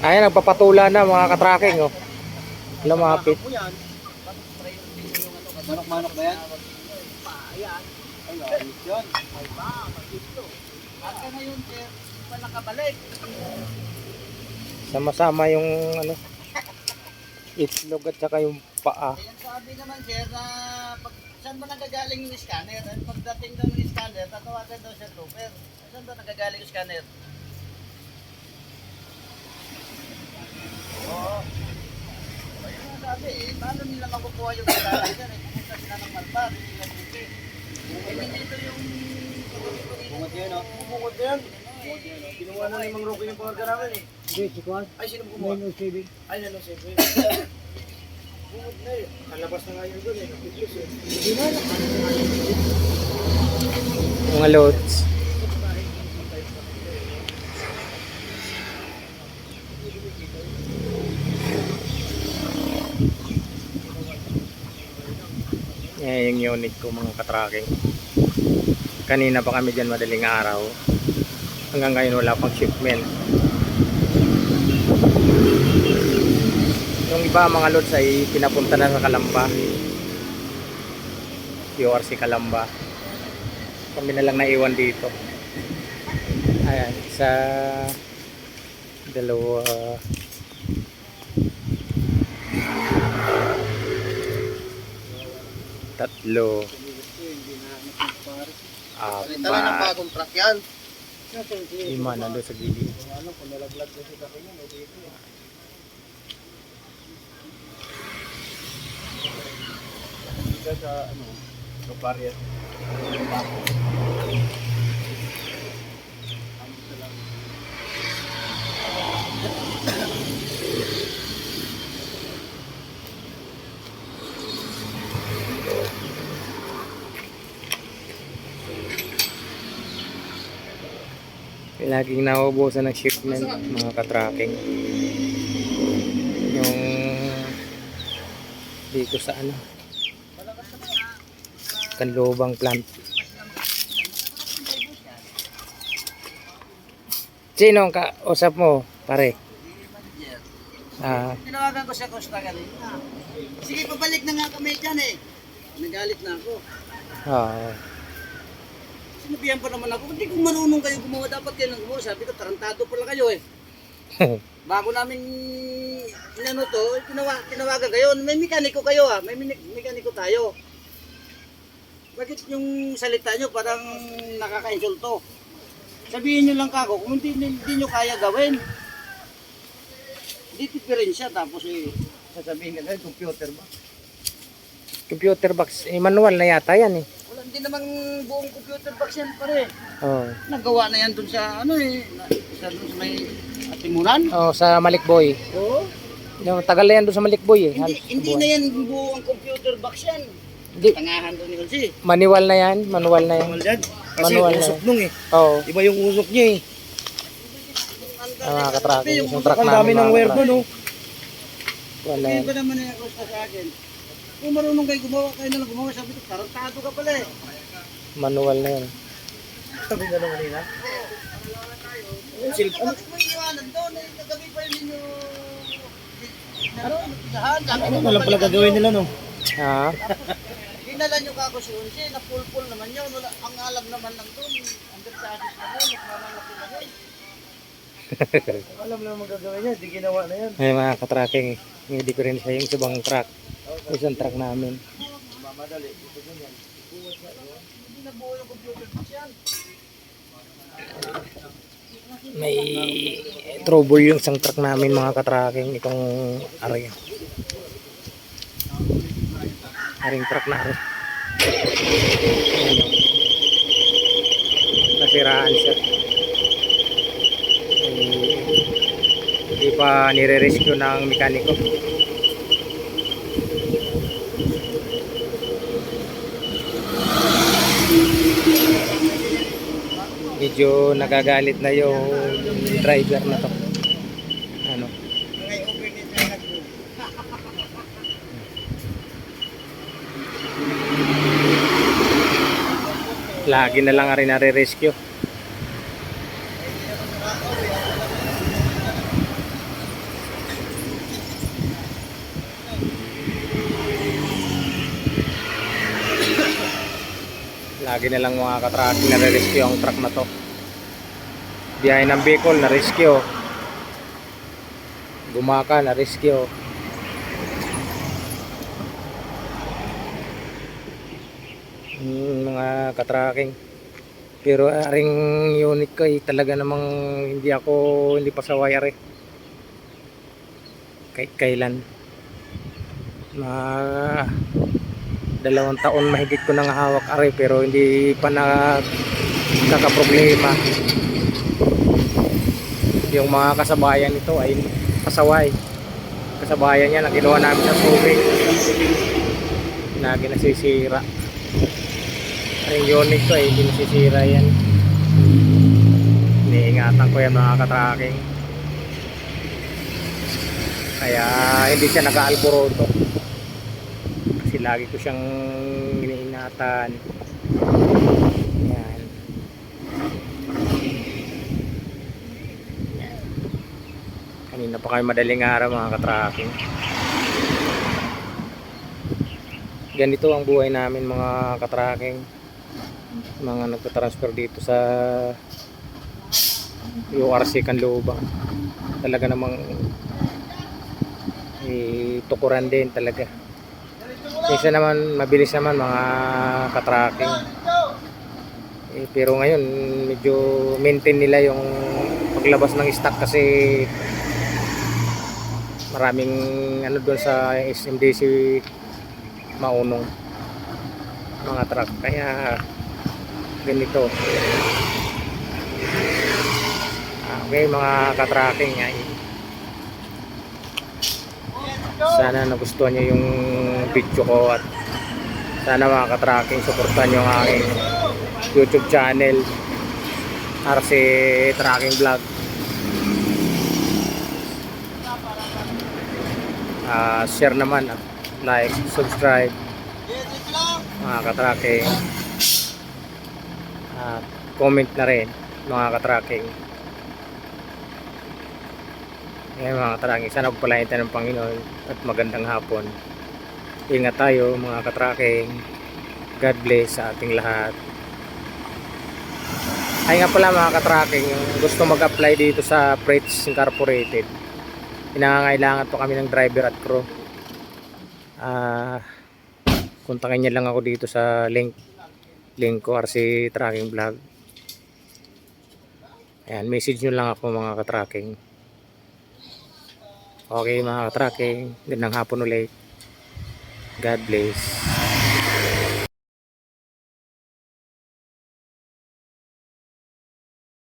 Ayan, nagpapatula na mga katracking, oh. Lumapit. Manok-manok ba yan? Ayan. Ay, ayos yun. Ay ba, magito. At ka ngayon, sir, hindi pa nakabalik. Sama-sama yung ano, itlog at saka yung paa. Ayan, sabi naman, sir, na pag, saan ba nagagaling yung scanner? At pagdating daw ng scanner, tatawagan daw siya trooper. Saan ba nagagaling yung scanner? Oo. Ayun nga sabi, paano nila makukuha yung scanner? Pumunta sila ng Malbar, hindi lang buti. Dito yung Bungod yun, no? bukod yan. Kinuha na ni Mang Roque yung pangarga namin, eh. Hindi, si Juan. Ay, sino kumuha? 907. Ay, nanosabi. Bungod na, eh. Kalabas na nga yun doon, eh. Napipis, eh. Mga loads. Yan yung unit ko mga katracking. Kanina pa kami dyan madaling araw. Hanggang ngayon wala pang shipment. Yung iba mga loads ay pinapunta na sa Calamba. QRC Calamba. Kami na lang naiwan dito. Ayan, sa dalawa. Tatlo. Ito na ng bagong truck yan. Lima nandun sa gilid. Ano, kung nalaglag na si Taki niya, may dito, eh. Dito sa, ano, sa Pariat. Laging nauubusan ng shipment mga katracking. Yung dito sa ano, Kanlubang plant. Sino ang kausap mo, pare? Tinawagan ko siya Costa kanina. Sige, pabalik na nga kami dyan eh. Nagalit na ako. Sinabihan pa naman ako, hindi kung marunong kayo gumawa, dapat kayo nang gumawa. Sabi ko, tarantado pala kayo eh. Bago namin inano to, tinawagan kayo. May mekaniko kayo ah, may mekaniko tayo. Bakit yung salita nyo parang nakaka-insulto? Sabihin nyo lang kako, kung hindi nyo kaya gawin. Hindi diferensya, tapos eh, sasabihin ka ganyan, computer ba? Computer box, manual na yata yan eh. Wala, hindi namang buong computer box yan pare. Oh. Nagawa na yan dun sa ano eh, dun sa may Atimuran. Oh, sa Malikboy. Oo. Yung tagal na yan doon sa Malikboy eh. Hindi na yan buong computer box yan. Hindi. Tangahan doon ni Kasi. Manual na yan, manual na yan. Manual yan. Kasi Manual usok na. nung eh. Oo. Iba yung usok niya eh. Mga katracking, yung truck Ang namin. dami ng mga wire doon katracking. oh. Wala Hindi yan. ba naman yung gusto sa akin? Kung marunong kayo gumawa, kayo na lang gumawa. Sabi ko, tarantado ka pala eh. Manual na yan. Sabi nga naman nila. Bakit mo iiwanan doon? Eh, kagabi pa yun ninyo. Ano na lang pala gagawin nila no? Ha? Dinala nyo kako si Unsi, na full naman yun. Ang alam naman lang doon, under charges na yun, nagmamalaki na yun. Alam na magagawin niya, di ginawa na yan. Ay mga katracking, hindi ko rin siya yung ibang truck. Isang truck namin. Mamadali, ito ganyan. Hindi na buo yung computer box yan. May trouble yung isang truck namin mga katracking. Itong area. Aring truck na rin. Nasiraan siya. Hindi pa nire-rescue ng mekaniko. Medyo nagagalit na yung driver na to. Ano? Lagi na lang rin nare-rescue. Lagi na lang mga katracking nare-rescue ang truck na to. Biyahe ng Bicol na-rescue. Gumaka na-rescue. Mga katracking. Pero aring unit ko talaga namang hindi pa sa wire kahit kailan. Mga 2 taon mahigit ko nang hawak pero hindi pa nagkakaproblema. Yung mga kasabayan nito ay pasaway. Kasabayan niya na ginawa namin sa tubig na ginasisira. Yung unit ko hindi nasisira yan. Iniingatan ko yan mga katracking. Kaya hindi siya nag-aalboroto. Kasi lagi ko siyang iniingatan. Yan. Kanina pa kayo madaling araw mga katracking. Ganito ang buhay namin mga katracking. Mga nagtatransfer dito sa URC Canlubang. Talaga namang tukuran din talaga. Kasi naman mabilis naman mga katracking. Pero ngayon medyo maintain nila yung paglabas ng stock kasi maraming doon sa SMDC Maunong mga truck. Kaya ganito. Okay mga katracking, sana nagustuhan nyo yung video ko at sana mga katracking suportahan nyo ang aking YouTube channel RC Tracking Vlog. Share naman at like, subscribe mga katracking. Comment na rin mga katracking. Ayan mga katracking, sana pagpalain tayo ng Panginoon at magandang hapon. Ingat tayo mga katracking. God bless sa ating lahat. Ay nga pala mga katracking, gusto mag-apply dito sa Freights Incorporated. Pinangangailangan po kami ng driver at crew. Kontakin niyo lang ako dito sa link ko RC Tracking Vlog. Ayan, message nyo lang ako mga katracking. Okay mga katracking, gandang hapon ulit. God bless.